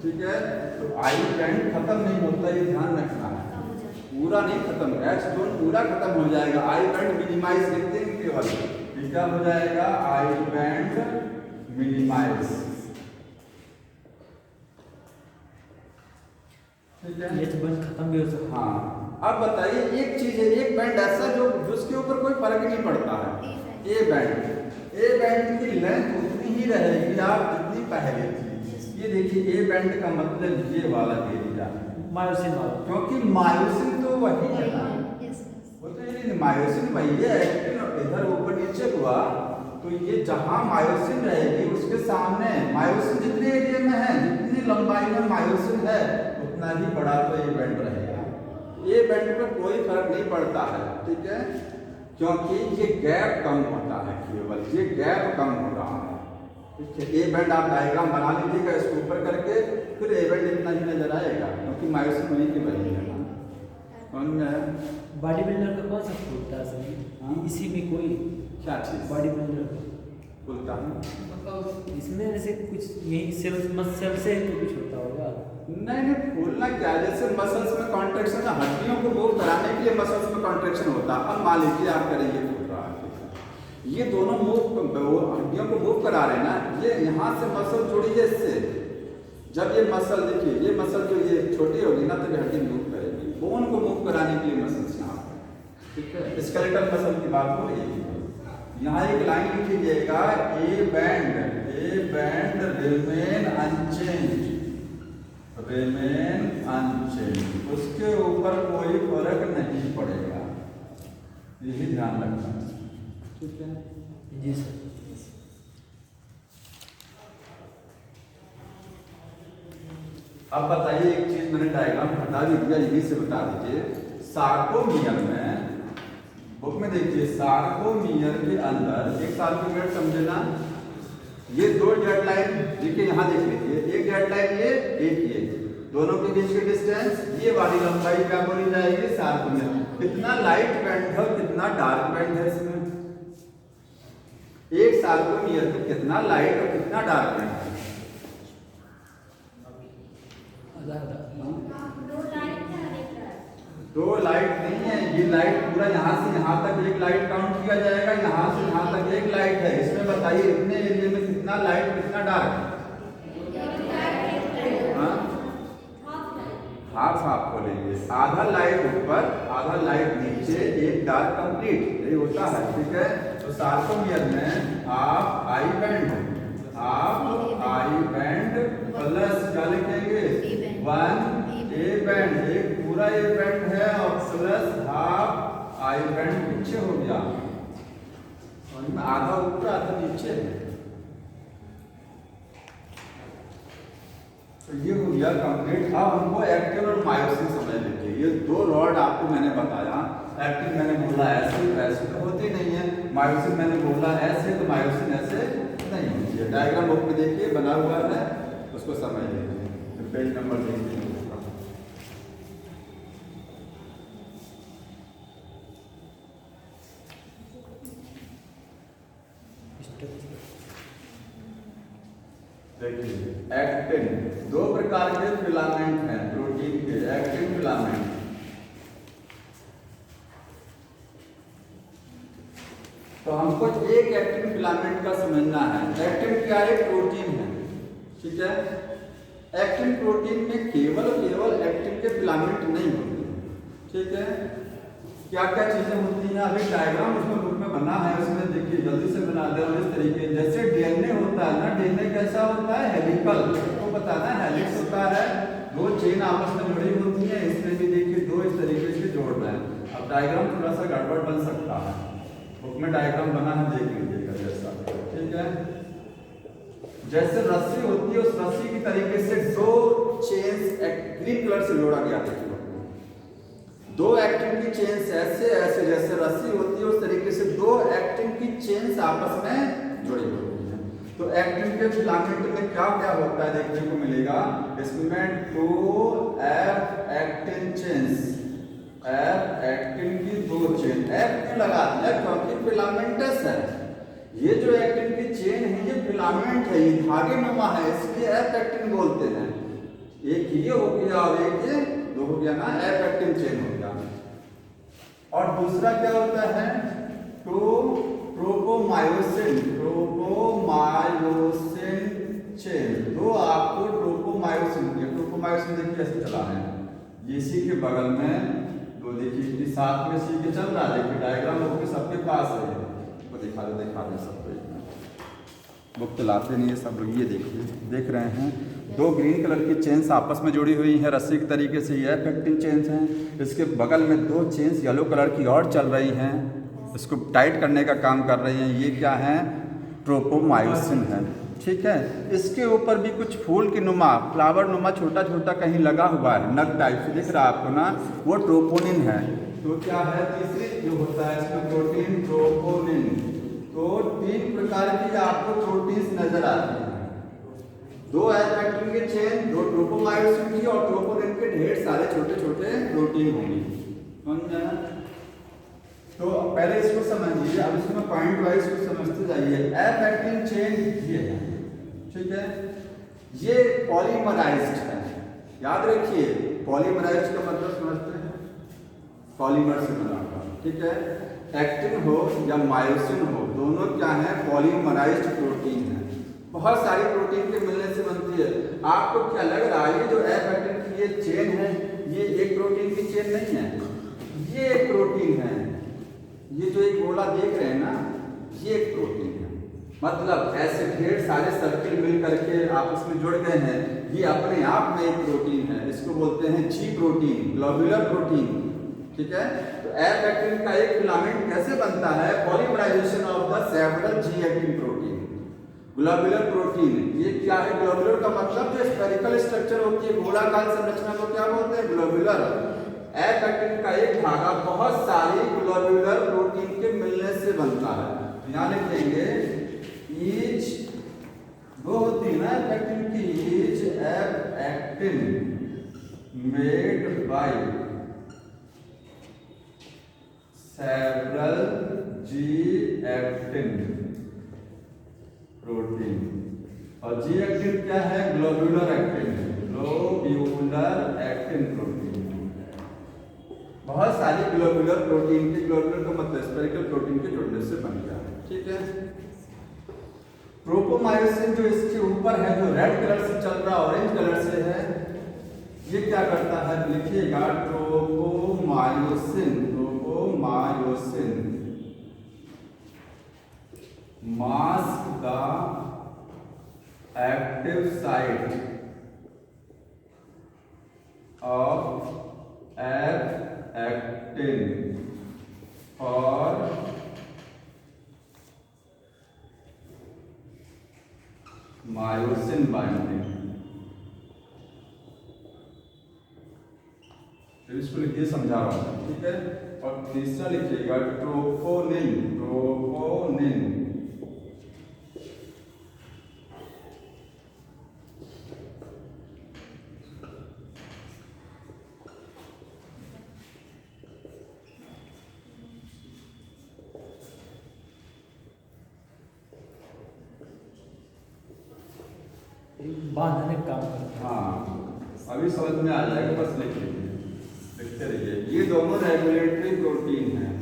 ठीक है। तो आई बैंड खत्म नहीं होता, ये ध्यान रखना है, पूरा नहीं खत्म, एच जोन पूरा खत्म हो जाएगा, आई बैंड मिनिमाइज लिखते हैं केवल, क्या हो जाएगा, आई बैंड मिनिमाइज, ठीक है, एच बैंड खत्म भी हो सकता है। हाँ, अब बताइए एक चीज है, एक बैंड ऐसा जो जिसके ऊपर कोई फर्क नहीं पड़ता है, ए बैंड की लेंथ उतनी ही रहेगी आप जितनी पहले थी, ये देखिए ए बैंड का मतलब ये वाला एरिया मायोसिन वाला, क्योंकि मायोसिन तो वही है ना, वो तो ये मायोसिन वही है, इधर ऊपर नीचे हुआ तो ये जहां मायोसिन रहेगी उसके सामने मायोसिन जितने एरिया में है, जितनी लंबाई में मायोसिन है उतना ही बड़ा तो ये बैंड रहेगा, ये बैंड पे कोई फर्क नहीं पड़ता है, ठीक है, क्योंकि ये गैप कम होता है, केवल ये गैप कम हो रहा है, ठीक है। ए बैंड आप डायग्राम बना लीजिएगा इसको ऊपर करके, फिर ए बैंड इतना ही नजर आएगा, क्योंकि मायोसिन वही की वही है ना, समझ में आया। बॉडी बिल्डर का कौन सा खुलता है सर, इसी में कोई क्या चीज बॉडी बिल्डर खुलता है, इसमें जैसे कुछ यही सेल से तो कुछ होता होगा, नहीं फूलना क्या, जैसे मसल्स में कॉन्ट्रैक्शन, हड्डियों को मूव कराने के लिए मसल्स में कॉन्ट्रैक्शन होता है, अब मान लीजिए आप करेंगे फूल रहा है, ये दोनों हड्डियों को मूव करा रहे हैं ना, ये यहाँ से मसल जुड़ी है इससे, जब ये मसल देखिए ये मसल जो ये छोटी होगी ना तो ये हड्डी मूव करेगी, बोन को मूव कराने के लिए मसल्स यहाँ पर, ठीक है। स्केलेटल मसल की बात हो रही है। यहाँ एक लाइन लिखी जाएगा, ए बैंड रिमेन अनचेंज, उसके ऊपर कोई फर्क नहीं पड़ेगा, यही ध्यान रखना, ठीक है जी सर। अब बताइए एक चीज, मैंने डायग्राम हटा भी दिया, यही से बता दीजिए। सार्कोमियर में, बुक में देखिए, सार्कोमियर के अंदर एक सार्कोमियर समझे ना, ये दो डेड लाइन देखिए, यहाँ देख लीजिए, एक डेड लाइन ये, एक ये, दोनों के बीच की डिस्टेंस, ये वाली लंबाई क्या बोली जाएगी, सार्कोमियर। कितना लाइट बैंड है और कितना डार्क बैंड है इसमें, एक सार्कोमियर में कितना लाइट और कितना डार्क बैंड है। दो लाइट नहीं है, ये लाइट पूरा यहाँ से यहाँ तक एक लाइट काउंट किया जाएगा, यहाँ से यहाँ तक एक लाइट है। इसमें बताइए इतने एरिया में कितना लाइट कितना डार्क है, हाफ बोलेंगे, आधा लाइट ऊपर आधा लाइट नीचे, एक डार्क कंप्लीट, यही होता है, ठीक है। तो सार्कोमियर में हाफ आई बैंड प्लस क्या लिखेंगे, 1 ए बैंड, एक पूरा ए बैंड है और प्लस हाफ आई बैंड पीछे हो गया, और में आधा ऊपर आधा नीचे है। तो ये हो गया कंप्लीट। अब हमको एक्टिन और मायोसिन समझ लीजिए। ये दो रॉड आपको मैंने बताया, एक्टिन मैंने बोला ऐसे तो होती नहीं है, मायोसिन मैंने बोला ऐसे, तो मायोसिन ऐसे नहीं होती है। डायग्राम बुक में देखिए बना हुआ है, उसको समझ लीजिए, तो पेज नंबर देखिए। देखिए एक्टिन, दो प्रकार के फिलामेंट हैं प्रोटीन के, एक्टिन फिलामेंट। तो हमको एक एक्टिन फिलामेंट का समझना है। एक्टिन क्या है, प्रोटीन है, ठीक है। एक्टिन प्रोटीन में केवल एक्टिन के फिलामेंट नहीं होते, ठीक है। क्या क्या चीजें होती हैं, अभी डायग्राम उसमें बुक में बना है, उसमें देखिए जल्दी से बना दे रहा हूं इस तरीके। जैसे डीएनए होता है ना, डीएनए कैसा होता है, हेलिकल, तो बताना हेलिक्स होता है, दो चेन आपस में जुड़ी होती है। इसमें भी देखिए दो इस तरीके से जोड़ रहे हैं। अब डायग्राम थोड़ा सा गड़बड़ बन सकता है, बुक में डायग्राम बना है, देख लीजिएगा जैसा, ठीक है। जैसे रस्सी होती है, उस रस्सी की तरीके से दो चेन्स ग्रीन कलर से जोड़ा गया है, दो एक्टिन की चेन्स ऐसे जैसे रस्सी होती है, उस तरीके से दो एक्टिन की चेन्स आपस में जुड़ी होती है। तो एक्टिन के फिलामेंट में क्या क्या होता है देखने को मिलेगा, इसमें 2 F actin chains, F actin की 2 चेन, एफ क्यों लगा दिया, क्योंकि फिलामेंटस है। ये जो एक्टिन की चेन है ये फिलामेंट है, ये धागे नुमा है, इसलिए एफ एक्टिन बोलते हैं। एक ये हो गया और एक ये दो हो गया ना, एफ एक्टिन चेन हो गया। और दूसरा क्या होता है, ट्रोपोमायोसिन चेन। दो आपको ट्रोपोमायोसिन देखिए कैसे चला है, ये सी के बगल में दो देखिए साथ में सी के चल रहा है, देखिए डायग्राम बुक के सबके पास है, वो दिखा दे सबको, बुक तो लाते नहीं है सब लोग। ये देखिए देख रहे हैं, दो ग्रीन कलर की चेन्स आपस में जुड़ी हुई हैं रस्सी के तरीके से, ये एक्टिन चेन्स हैं। इसके बगल में दो चेन्स येलो कलर की और चल रही हैं, इसको टाइट करने का काम कर रही हैं। ये क्या है, ट्रोपोमायोसिन है, ठीक है। इसके ऊपर भी कुछ फूल की नुमा, फ्लावर नुमा छोटा छोटा कहीं लगा हुआ है, नग टाइप से दिख रहा है आपको ना, वो ट्रोपोनिन है। तो क्या है, तीसरी जो होता है इसमें प्रोटीन, ट्रोपोनिन। तो 3 प्रकार की आपको प्रोटीन्स नजर आती हैं, दो एक्टिन के चेन, दो ट्रोपोमायोसिन की, और ट्रोपोनिन के ढेर सारे छोटे छोटे प्रोटीन होंगे। तो पहले इसको समझिए, अब इसमें पॉइंट वाइज को समझते जाइए। एफ एक्टिन चेन ये है, ठीक है, ये पॉलीमराइज्ड है, याद रखिए। पॉलीमराइज्ड का मतलब समझते हैं, पॉलीमर से बना हुआ, ठीक है। एक्टिन हो या मायोसिन हो, दोनों क्या है, पॉलीमराइज्ड प्रोटीन है। बहुत सारी प्रोटीन के मिलने से बनती है। आपको क्या लग रहा है, ये जो एफ एक्टिन की ये चेन है, ये एक प्रोटीन की चेन नहीं है, ये एक प्रोटीन है। ये जो एक गोला देख रहे हैं ना, ये एक प्रोटीन है। मतलब ऐसे ढेर सारे सर्किल मिल करके आपस में जुड़ गए हैं, ये अपने आप में एक प्रोटीन है। इसको बोलते हैं जी प्रोटीन, ग्लोबुलर प्रोटीन। ठीक है, तो एफ एक्टिन का एक फिलामेंट कैसे बनता है? Polymerization of the several G actin protein. Globular protein, ये क्या है? ग्लोबुलर का मतलब जो स्फेरिकल स्ट्रक्चर होती है, गोलाकार संरचना को क्या बोलते हैं? ग्लोबुलर। एफ एक्टिन का एक धागा बहुत सारी ग्लोबुलर प्रोटीन के मिलने से बनता है। यहाँ लिखेंगे ईच, दो होती है ना एफ एक्टिन की, each F actin made by several G actin protein. और जी एक्टिन क्या है? Globular actin, globular actin protein. बहुत सारी ग्लोबुलर प्रोटीन के, ग्लोबुलर का मतलब स्फेरिकल प्रोटीन के जुड़ने से बन गया है। ठीक है, ट्रोपोमायोसिन जो इसके ऊपर है, जो रेड कलर से चल रहा, ऑरेंज कलर से है, ये क्या करता है? लिखिएगा tropomyosin. Tropomyosin mask the active site of F actin और मायोसिन बाइंडिंग। इसको लिखिए, समझा रहा हूं। ठीक है, और तीसरा लिखिएगा ट्रोपोनिन। ट्रोपोनिन बांधने का काम करता है। हाँ, अभी समझ में आ जाएगा, बस लिख लीजिए, लिखते रहिए। ये दोनों रेगुलेटरी प्रोटीन हैं।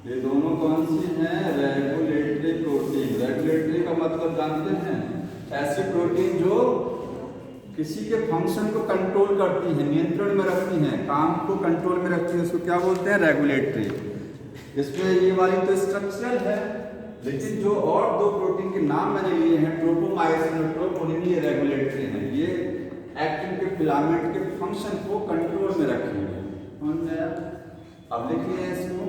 ये दोनों कौन सी हैं? Regulatory protein. रेगुलेटरी का मतलब जानते हैं? ऐसी प्रोटीन जो किसी के फंक्शन को कंट्रोल करती है, नियंत्रण में रखती हैं, काम को कंट्रोल में रखती है, उसको क्या बोलते हैं? रेगुलेटरी। इसमें ये वाली तो स्ट्रक्चरल है, लेकिन जो और दो प्रोटीन के नाम मैंने लिए हैं, ट्रोपोमायोसिन और ट्रोपोनिन, ये रेगुलेटरी हैं। ये एक्टिन के फिलामेंट के फंक्शन को कंट्रोल में रखेंगे। अब लिखिए इसको।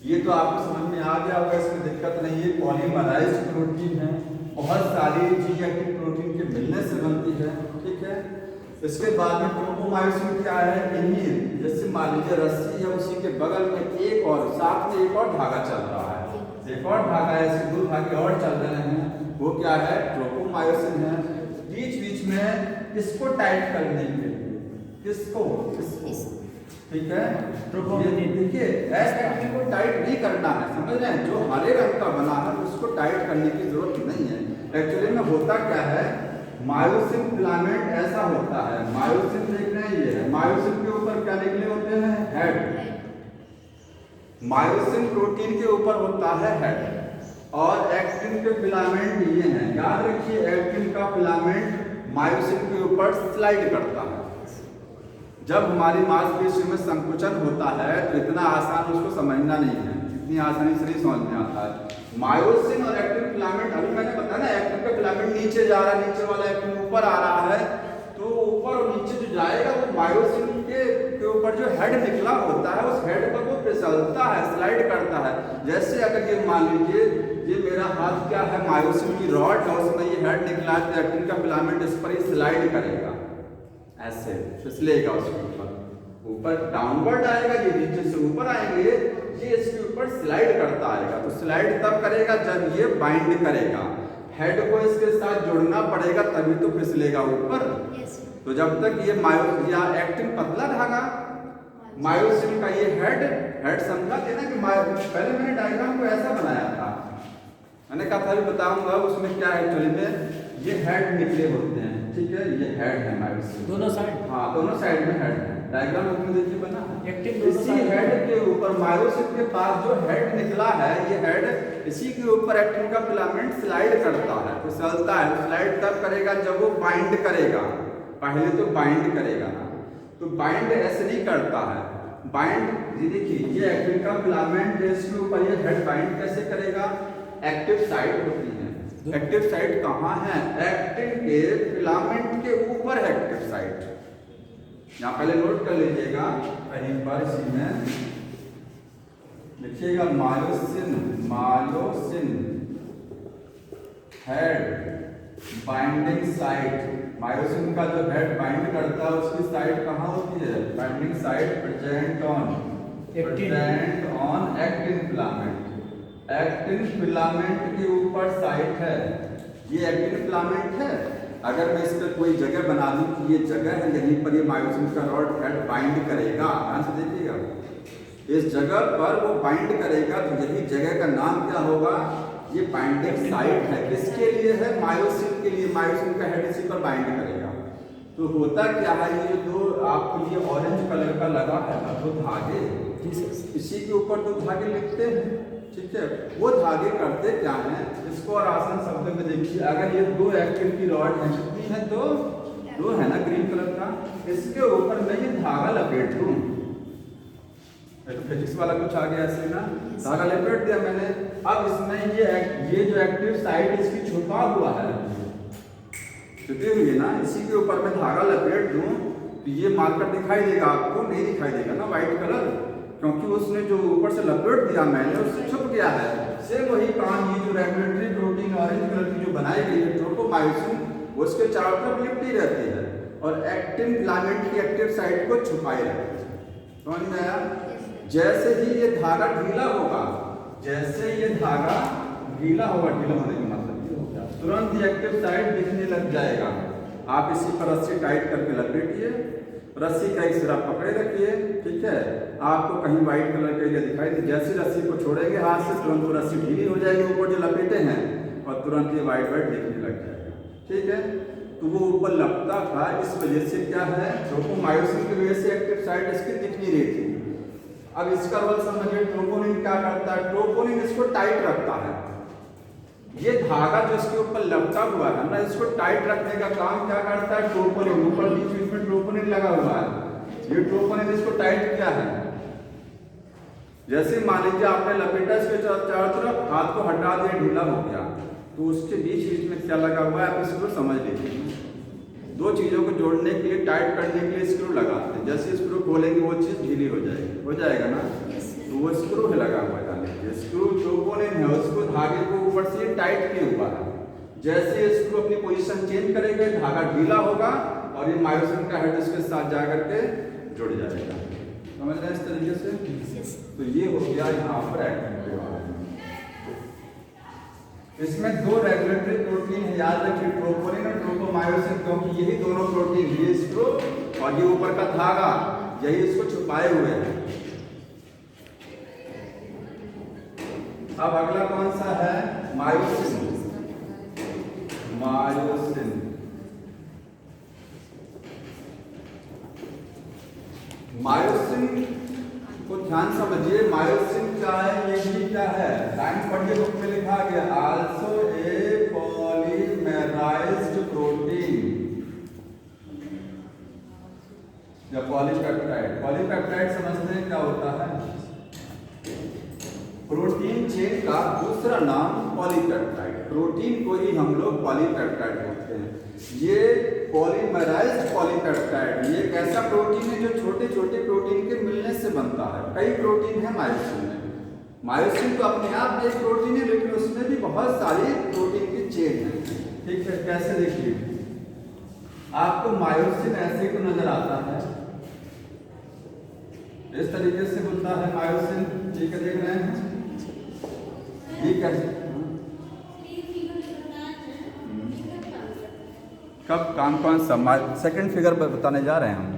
ये तो आपको समझ में आ गया होगा, इसमें दिक्कत नहीं है। पॉलीमराइज्ड प्रोटीन है, बहुत सारी जी एक्टिन प्रोटीन के मिलने से बनती है। ठीक है, इसके बाद में ट्रोपोमायोसिन क्या है? इन्हीं, जैसे मान लीजिए रस्सी है, उसी के बगल में एक और, साथ में एक और धागा चल रहा है, एक और धागा, ऐसे दो धागे और चल रहे हैं, वो क्या है? ट्रोपोमायोसिन है। बीच बीच में इसको टाइट करने के लिए, किसको? ठीक है, ट्रोपोनिन। देखिए, एफ एक्टिन को टाइट नहीं करना है, समझ रहे हैं? जो हरे रंग का बना है उसको टाइट करने की जरूरत नहीं है। एक्चुअली में होता क्या है? मायोसिन फिलामेंट ऐसा होता है, मायोसिन देख रहे हैं, ये है। मायोसिन के ऊपर क्या निकले होते हैं? हेड। मायोसिन प्रोटीन के ऊपर होता है हेड, और एक्टिन के फिलामेंट ये हैं। याद रखिए, एक्टिन का फिलामेंट मायोसिन के ऊपर स्लाइड करता है। जब हमारी मांसपेशियों में संकुचन होता है तो इतना आसान उसको समझना नहीं है, इतनी आसानी से नहीं समझ में आता है। मायोसिन और एक्टिन फिलामेंट, अभी मैंने बताया ना, एक्टिन का फिलामेंट नीचे जा रहा है, नीचे वाला एक्टिन ऊपर आ रहा है, तो ऊपर और नीचे जो जाएगा वो मायोसिन के ऊपर जो हेड निकला होता है, उस हेड पर वो फिसलता है, स्लाइड करता है। जैसे अगर ये मान लीजिए, ये मेरा हाथ क्या है? मायोसिन की रॉड है, उसमें ये हेड निकला है, तो एक्टिन का फिलामेंट इस पर ही स्लाइड करेगा, ऐसे फिसलेगा उसके ऊपर, ऊपर डाउनवर्ड आएगा, ये नीचे से ऊपर आएंगे, ये इसके ऊपर स्लाइड करता आएगा। तो स्लाइड तब करेगा जब ये बाइंड करेगा, हेड को इसके साथ जोड़ना पड़ेगा, तभी तो फिसलेगा ऊपर। तो जब तक ये या एक्टिन पतला धागा, मायोसिन का ये हेड समझा थे ना कि पहले मैंने डायग्राम को ऐसा बनाया था, मैंने कहा था, अभी बताऊंगा उसमें क्या है। एक्चुअली में ये हेड निकले होते हैं, ठीक है, ये हेड है मायोसिन, दोनों साइड। हाँ, दोनों साइड में हेड है। डायग्राम में देखिए बना है। एक्टिन इसी हेड के ऊपर, मायोसिन के पास जो हेड निकला है, ये हेड, इसी के ऊपर एक्टिन का फिलामेंट स्लाइड करता है, फिसलता है। स्लाइड तब करेगा जब वो बाइंड करेगा, पहले तो बाइंड करेगा ना, तो बाइंड ऐसे नहीं करता है। बाइंड ये देखिए, ये एक्टिन का फिलामेंट इसके ऊपर ये हेड बाइंड कैसे करेगा? एक्टिव साइट होती है। एक्टिव साइट कहाँ है? एक्टिन के फिलामेंट के ऊपर है एक्टिव साइट। यहाँ पहले नोट कर लीजिएगा, कहीं पर इसी में लिखिएगा myosin. Myosin head binding site. Myosin का जो हेड बाइंड करता है उसकी साइट कहाँ होती है? Binding site present on actin filament. Actin filament के ऊपर साइट है। ये एक्टिन फिलामेंट है। अगर मैं इस पर कोई जगह बना दूं कि ये जगह है, यहीं पर ये मायोसिन का रॉड हेड बाइंड करेगा, ध्यान से देखिएगा, इस जगह पर वो बाइंड करेगा, तो यही जगह का नाम क्या होगा? ये बाइंडिंग साइट है। किसके लिए है? मायोसिन के लिए। मायोसिन का हेड इसी पर बाइंड करेगा। तो होता क्या है, ये जो आपको ये ऑरेंज कलर का लगा है ना, दो धागे, इसी के ऊपर दो धागे लिखते हैं, ठीक है। वो धागे करते क्या हैं, इसको और आसान शब्द में देखिए, अगर ये दो एक्टिन की रॉड है, कितनी है? दो है ना, ग्रीन कलर का। इसके ऊपर मैं ये धागा लपेट दूं, फिजिक्स वाला कुछ आ गया ऐसे ना, धागा लपेट दिया मैंने। अब इसमें ये जो एक्टिव साइट इसकी छुपा हुआ है, छुपी हुई है ना, इसी के ऊपर मैं धागा लपेट दूं तो ये मार्कर दिखाई देगा आपको? नहीं दिखाई देगा ना, व्हाइट कलर, क्योंकि उसने जो ऊपर से लपेट दिया मैंने, उससे छुप गया है। सेम वही काम ये जो रेगुलेटरी प्रोटीन ऑरेंज कलर की जो बनाई गई है ट्रोपोमायोसिन, वो उसके चारों तरफ लिपटी रहती है और एक्टिन फिलामेंट की एक्टिव साइट को छुपाए रहती है। समझ में आया? जैसे ही ये धागा ढीला होगा, जैसे ये धागा ढीला होगा, ढीला होने का मतलब तुरंत ये एक्टिव साइट दिखने लग जाएगा। आप इसी पर रस्सी टाइट करके लपेटिए, रस्सी का एक सिरा पकड़े रखिए, ठीक है। आपको कहीं व्हाइट कलर का एरिया दिखाई दे, जैसे रस्सी को छोड़ेंगे हाथ से, तुरंत वो रस्सी ढीली हो जाएगी ऊपर जो लपेटे हैं, और तुरंत ये व्हाइट दिखने लग जाएगा, ठीक है। तो वो ऊपर लपटा था, इस वजह से क्या है, ट्रोपोमायोसिन की वजह से एक्टिव साइट इसकी दिख नहीं रही थी। अब इसका रोल समझिए, ट्रोपोनिन क्या करता है? ट्रोपोनिन इसको टाइट रखता है। ये धागा जो इसके ऊपर लपटा हुआ है ना, इसको टाइट रखने का काम क्या करता है? ट्रोपोनिन। ऊपर बीच में ट्रोपोनिन लगा हुआ है, ये ट्रोपोनिन इसको टाइट किया है। जैसे मान लीजिए आपने लपेटा इसके चारों तरफ, हाथ को हटा दिया, ढीला हो गया, तो उसके बीच में क्या लगा हुआ है, आप इसको समझ लीजिए। दो चीजों को जोड़ने के लिए, टाइट करने के लिए स्क्रू लगाते हैं। जैसे स्क्रू खोलेंगे वो चीज ढीली हो जाएगी, हो जाएगा ना, तो वो स्क्रू है लगा हुआ है। स्क्रू ट्रोपोनिन है, उसको धागे को ऊपर से टाइट किया हुआ है। जैसे स्क्रू अपनी पोजीशन चेंज करेगा, धागा ढीला होगा और ये मायोसिन का हेड इसके साथ जाकर के जुड़ जाएगा। समझ रहे हैं इस तरीके से? तो ये हो गया यहाँ पर एक्टिन। इसमें दो रेगुलेटरी प्रोटीन है, याद रखिए, ट्रोपोनिन और ट्रोपोमायोसिन, क्योंकि यही दोनों प्रोटीन, ये स्क्रू और ये ऊपर का धागा, यही इसको छुपाए हुए हैं। अब अगला कौन सा है? मायोसिन। मायोसिन मायोसिन को ध्यान समझिए। मायोसिन क्या है? ये भी क्या है? लाइन पढ़िए, बुक में लिखा गया, आल्सो ए पॉलीमेराइज्ड प्रोटीन या पॉलीपेप्टाइड। पॉलीपेप्टाइड समझते हैं क्या होता है? प्रोटीन चेन का दूसरा नाम पॉलीपेप्टाइड। प्रोटीन को ही हम लोग पॉलीपेप्टाइड बोलते हैं। ये पॉलीमराइज्ड पॉलीपेप्टाइड, ये एक ऐसा प्रोटीन है जो छोटे छोटे प्रोटीन के मिलने से बनता है। कई प्रोटीन है मायोसिन में। मायोसिन तो अपने आप एक प्रोटीन है, लेकिन उसमें भी बहुत सारी प्रोटीन की चेन है, ठीक है। कैसे देखिए, आपको मायोसिन ऐसे तो नजर आता है, इस तरीके से होता है मायोसिन, ठीक है, देख रहे हैं ये कैसे, कब काम कौन सा सेकंड फिगर बताने जा रहे हैं हम।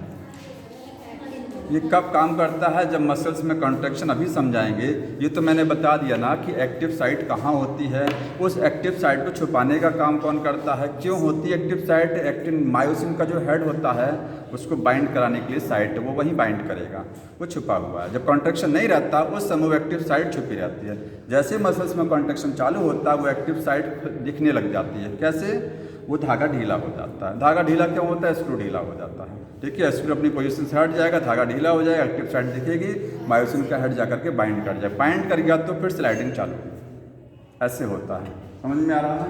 ये कब काम करता है? जब मसल्स में कॉन्ट्रैक्शन, अभी समझाएंगे। ये तो मैंने बता दिया ना कि एक्टिव साइट कहाँ होती है, उस एक्टिव साइट को छुपाने का काम कौन करता है, क्यों होती है एक्टिव साइट? एक्टिन मायोसिन का जो हेड होता है उसको बाइंड कराने के लिए साइट वो वहीं बाइंड करेगा, वो छुपा हुआ है। जब कॉन्ट्रैक्शन नहीं रहता उस समय वो एक्टिव साइट छुपी रहती है। जैसे मसल्स में कॉन्ट्रैक्शन चालू होता है वो एक्टिव साइट दिखने लग जाती है। कैसे? वो धागा ढीला हो जाता है। धागा ढीला क्यों होता है? स्क्रू ढीला हो जाता है। ठीक है, फिर अपनी पोजीशन से हट जाएगा, धागा ढीला हो जाएगा, एक्टिव साइड दिखेगी, मायोसिन का हेड जाकर के बाइंड कर जाए, बाइंड कर गया तो फिर स्लाइडिंग चालू, ऐसे होता है। समझ में आ रहा है?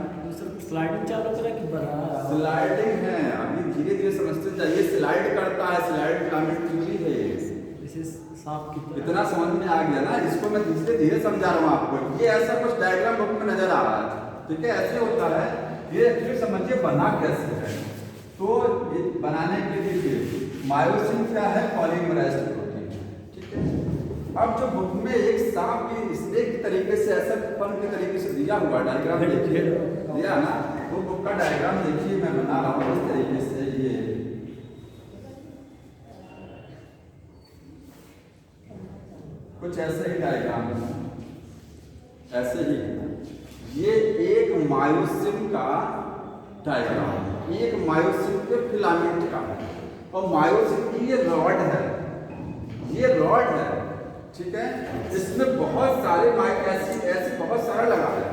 स्लाइडिंग चालू करें कि बना रहा है? स्लाइडिंग है, अभी धीरे धीरे समझते जाइए। स्लाइड करता है, स्लाइड फिलामेंट थ्योरी है ये। जैसे सांप की तरह। इतना समझ में आ गया ना, इसको मैं धीरे धीरे समझा रहा हूँ आपको। ये ऐसा कुछ डायग्राम बुक में नजर आ रहा है, ठीक है, ऐसे होता है ये। फिर समझिए बना कैसे है। तो ये बनाने के लिए देखिए, मायोसिन क्या है? पॉलीमराइज्ड प्रोटीन, ठीक है। अब जो बुक में एक सांप की स्नेक तरीके से ऐसा फन के तरीके से दिया हुआ डायग्राम देखिए, दिया ना, वो बुक का डायग्राम देखिए, मैं बना रहा हूँ इस तरीके से। ये कुछ ऐसे ही डायग्राम है, ऐसे ही है। ये एक मायोसिन का डायग्राम है, एक मायोसिन के फिलामेंट का है, और मायोसिन की ये रॉड है, ये रॉड है, ठीक है। इसमें बहुत सारे ऐसे बहुत सारा लगा है।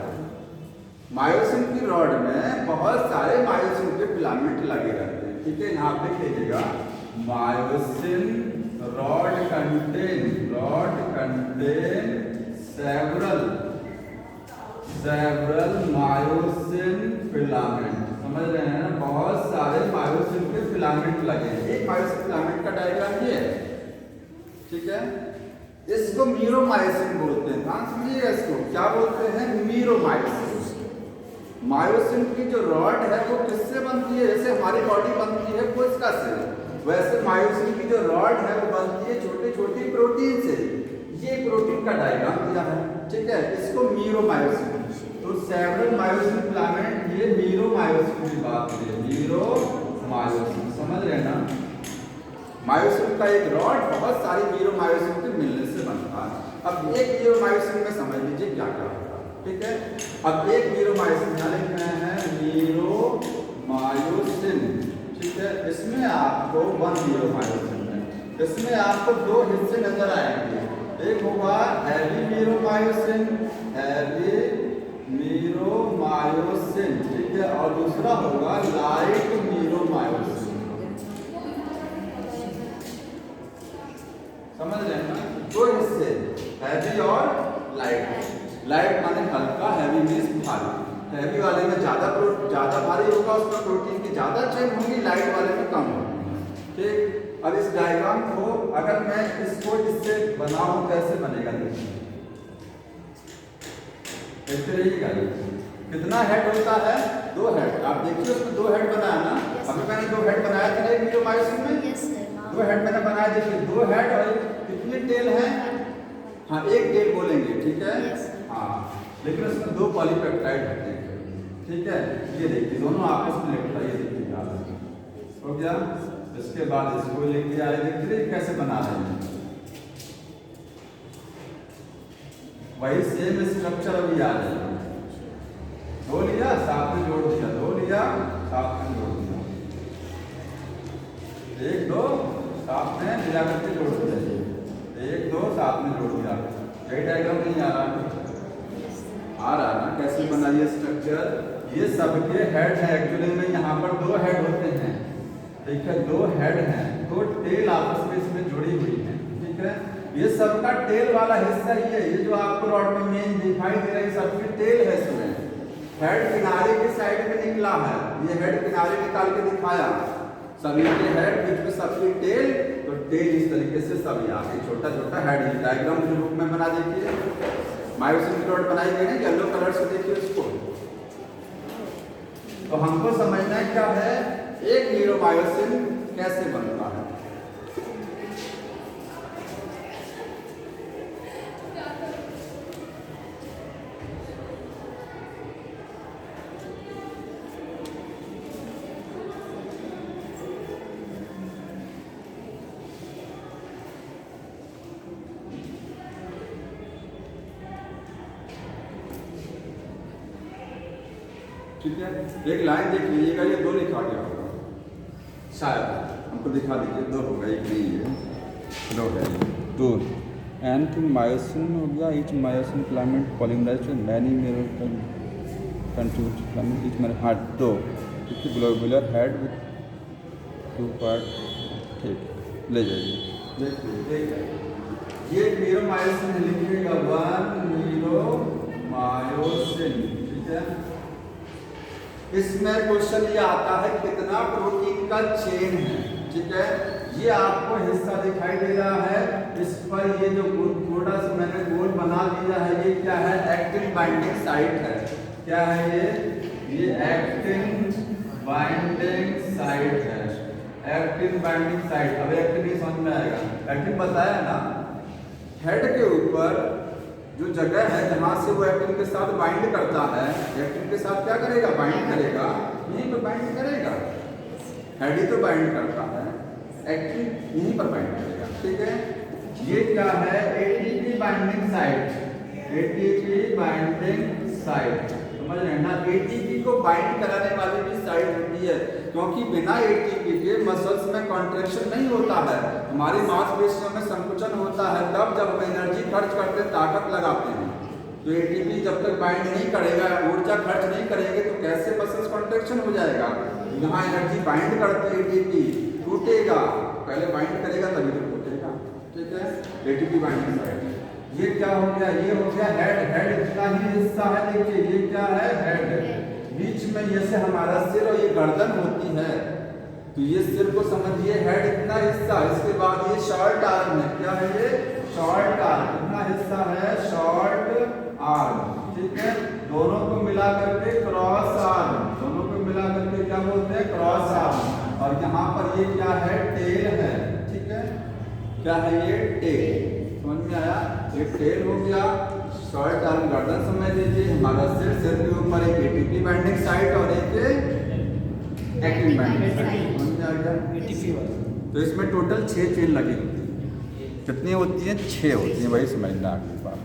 मायोसिन की रॉड में बहुत सारे मायोसिन के फिलामेंट लगे रहते हैं, ठीक है। यहाँ पे लीजिएगा, myosin rod contain several myosin filament. समझ रहे हैं ना? बहुत सारे मायोसिन के फिलामेंट लगे हैं। एक मायोसिन फिलामेंट का डायग्राम ये है, ठीक है। इसको मीरोमायोसिन बोलते हैं, ध्यान समझिएगा। इसको क्या बोलते हैं? मीरोमायोसिन। मायोसिन की जो रॉड है वो किससे बनती है? जैसे हमारी बॉडी बनती है कोशिका से, वैसे मायोसिन की जो रॉड है वो बनती है छोटी छोटी प्रोटीन से। ये प्रोटीन का डायग्राम दिया है, ठीक है। इसको मीरोमायोसिन। तो सेवरल मायोसिन फिलामेंट, ये मीरोमायोसिन की बात है, मीरोमायोसिन। समझ रहे हैं ना? मायोसिन का एक रॉड बहुत सारी मीरोमायोसिन के मिलने से बनता है। अब एक मीरोमायोसिन में समझ लीजिए क्या क्या होता है, ठीक है। अब एक मीरोमायोसिन यहाँ लिख रहे हैं, मीरोमायोसिन, ठीक है। इसमें आपको वन मीरोमायोसिन है, इसमें आपको दो हिस्से नजर आएंगे। एक होगा हैवी मीरोमायोसिन, हैवी मीरोमायोसिन, ठीक है, और दूसरा होगा लाइट मीरोमायोसिन। समझ रहे हैं ना? दो हिस्से, हैवी और लाइट। लाइट माने हल्का, हैवी मीन्स भारी। हैवी वाले में ज्यादा भारी होगा, उसमें प्रोटीन की ज्यादा चेन होगी, लाइट वाले में कम होगी, ठीक। अब इस डायग्राम को अगर मैं इसको इससे बनाऊं, कैसे बनेगा? देखिए कितना हेड होता है? दो हेड। आप देखिए उसमें दो हेड बनाया ना, अभी मैंने दो हेड बनाया था एक मीरोमायोसिन में। दो हेड मैंने बनाया, देखिए दो हेड, और कितने टेल हैं? हाँ, एक टेल बोलेंगे, ठीक है। हाँ, लेकिन उसमें दो पॉलीपेप्टाइड होते हैं, ठीक है। ये देखिए दोनों आपस में लिखता है, ये देखिए हो गया। इसके बाद इसको लेके आए, देखिए कैसे बना रहे हैं, वही सेम स्ट्रक्चर अभी आ रही है। दो लिया, साथ में जोड़ दिया, दो लिया, साथ में जोड़ दिया, एक दो साथ में मिला करके जोड़ दिया, एक दो साथ में जोड़ दिया। यही डायग्राम नहीं आ रहा ना? कैसे बना ये स्ट्रक्चर? ये सबके हेड है, एक्चुअली में यहाँ पर दो हेड होते हैं, ठीक है, दो हेड हैं, दो टेल आपस में इसमें जुड़ी हुई है, ठीक है। ये सबका टेल वाला हिस्सा ही है, ये जो आपको रॉड में मेन दिखाई दे रहा है, सबकी टेल है। इसमें हेड किनारे की साइड में निकला है, ये हेड किनारे निकाल के दिखाया, सभी के हेड, बीच में सबकी टेल। तो टेल इस तरीके से सब यहाँ पे छोटा छोटा हेड। डायग्राम जो बुक में बना देखिए, मायोसिन की रॉड बनाई गई है येलो कलर से, देखिए उसको। तो हमको समझना क्या है, एक मीरोमायोसिन कैसे बनता है। ठीक है, एक लाइन देख लीजिएगा, ये दो लिखा गया होगा शायद, हमको दिखा दीजिए। दो होगा, एक नहीं है, दो है, दो। एंथ मायोसिन हो गया, each myosin filament polymerized many मीरो contribute filament each man heart. दो, globular head with two part ठीक है, ले जाइए। देखिए ये मीरोमायोसिन लिखिएगा, 1 मीरोमायोसिन, ठीक है। इसमें क्वेश्चन ये आता है कितना प्रोटीन का चेन है, ठीक है। ये आपको हिस्सा दिखाई दे रहा है, इस पर ये जो थोड़ा सा मैंने गोल बना दिया है, ये क्या है, एक्टिन बाइंडिंग साइट है। क्या है ये एक्टिन बाइंडिंग साइट है, एक्टिन बाइंडिंग साइट। अब एक्टिन नहीं समझ में आएगा, एक्टिन बताया ना, हेड के ऊपर जो जगह है जहां से वो एक्टिन के साथ बाइंड करता है, एक्टिन के साथ क्या करेगा, बाइंड करेगा, यहीं पर बाइंड करेगा। हेड ही तो बाइंड करता है, एक्टिन यहीं पर बाइंड करेगा, ठीक है। ये क्या है, ATP binding site, ATP binding site, समझ रहे हैं ना। एटीपी को बाइंड कराने वाली भी साइट होती है, क्योंकि बिना एटीपी के मसल्स में कॉन्ट्रैक्शन नहीं होता है, हमारी मांसपेशियों में संकुचन होता है, तब जब हम एनर्जी खर्च करते हैं, ताकत लगाते हैं। तो एटीपी जब तक बाइंड नहीं करेगा, ऊर्जा खर्च नहीं करेंगे, तो कैसे मसल्स कॉन्ट्रैक्शन हो जाएगा। यहाँ एनर्जी बाइंड करती है एटीपी, टूटेगा, पहले बाइंड करेगा तभी तो टूटेगा, ठीक है। एटीपी बाइंडिंग साइट, ये क्या हो गया, ये हो गया हेड। हेड इतना ही हिस्सा है, देखिए ये क्या है, हेड। बीच में ये से हमारा सिर और ये गर्दन होती है, तो ये सिर को समझिए, हेड इतना हिस्सा। इसके बाद ये शॉर्ट आर्म है, क्या है ये, शॉर्ट आर्म, कितना हिस्सा है, शॉर्ट आर्म, ठीक है। दोनों को मिला करके क्रॉस आर्म, दोनों को मिला करके क्या बोलते हैं, क्रॉस आर्म। और यहाँ पर ये क्या है, टेल है, ठीक है। क्या है ये, टेल, समझ में आया। ये टेल हो गया, शॉर्ट आर्म गर्दन समझ लीजिए, हमारा सिर, सिर के ऊपर एक एटीपी बाइंडिंग साइट और एक एक्टिन बाइंडिंग साइट, समझ में आ गया। एटीपी वाला, तो इसमें टोटल 6 चेन लगी होती है, कितनी होती हैं, 6 होती हैं, वही समझना आपकी बात।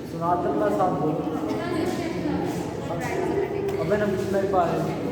सुनातन का साथ बोलो, अबे ना मेरे पास है।